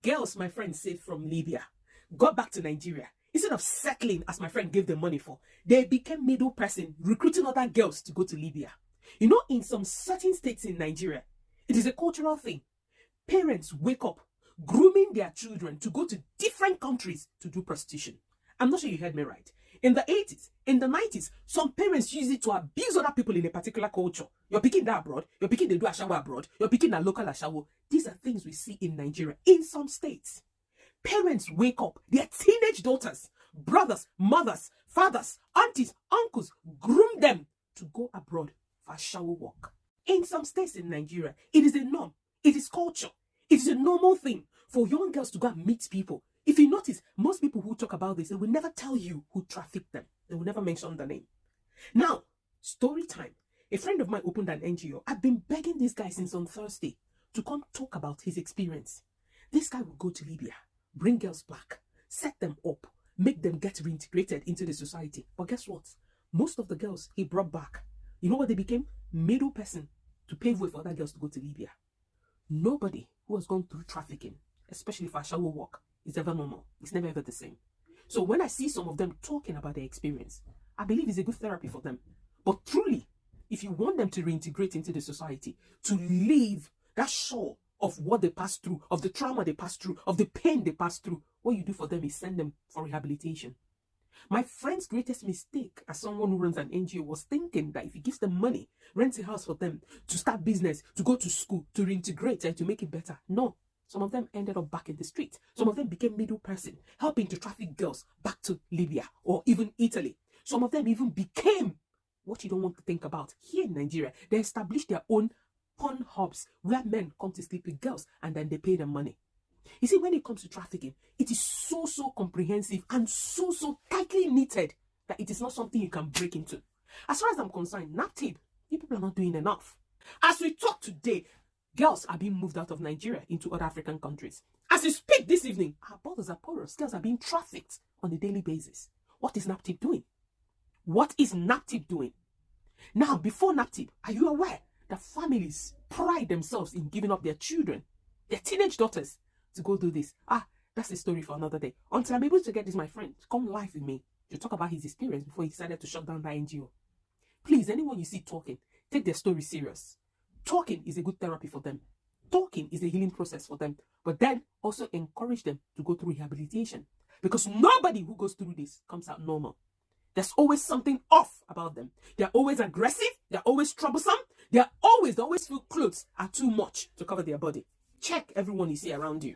Girls my friend saved from Libya got back to Nigeria. Instead of settling as my friend gave them money for, they became middle person, recruiting other girls to go to Libya. You know, in some certain states in Nigeria, it is a cultural thing. Parents wake up grooming their children to go to different countries to do prostitution. I'm not sure you heard me right. In the 80s, in the 90s, some parents use it to abuse other people in a particular culture. You're picking that abroad, you're picking they do ashawo abroad, you're picking a local ashawo. These are things we see in Nigeria, in some states. Parents wake up, their teenage daughters, brothers, mothers, fathers, aunties, uncles, groom them to go abroad for ashawo work. In some states in Nigeria, it is a norm, it is culture, it is a normal thing for young girls to go and meet people. If you notice, most people who talk about this, they will never tell you who trafficked them. They will never mention the name. Now, story time. A friend of mine opened an NGO. I've been begging this guy since on Thursday to come talk about his experience. This guy will go to Libya, bring girls back, set them up, make them get reintegrated into the society. But guess what? Most of the girls he brought back, you know what they became? Middle person to pave way for other girls to go to Libya. Nobody who has gone through trafficking, especially for ashawo work, is ever normal. It's never ever the same. So when I see some of them talking about their experience, I believe it's a good therapy for them. But truly, if you want them to reintegrate into the society, to leave that shore of what they passed through, of the trauma they passed through, of the pain they passed through, what you do for them is send them for rehabilitation. My friend's greatest mistake as someone who runs an NGO was thinking that if he gives them money, rents a house for them, to start business, to go to school, to reintegrate and to make it better. No. Some of them ended up back in the street. Some of them became middle person, helping to traffic girls back to Libya or even Italy. Some of them even became what you don't want to think about. Here in Nigeria, they established their own porn hubs where men come to sleep with girls and then they pay them money. You see, when it comes to trafficking, it is so comprehensive and so tightly knitted that it is not something you can break into. As far as I'm concerned, NAPTIP, you people are not doing enough. As we talk today, girls are being moved out of Nigeria into other African countries. As we speak this evening, our borders are porous. Girls are being trafficked on a daily basis. What is NAPTIP doing? What is NAPTIP doing? Now, before NAPTIP, are you aware that families pride themselves in giving up their children, their teenage daughters, to go do this? That's a story for another day. Until I'm able to get this, my friend, come live with me to talk about his experience before he decided to shut down the NGO. Please, anyone you see talking, take their story serious. Talking is a good therapy for them. Talking is a healing process for them. But then also encourage them to go through rehabilitation. Because nobody who goes through this comes out normal. There's always something off about them. They're always aggressive. They're always troublesome. They always feel clothes are too much to cover their body. Check everyone you see around you.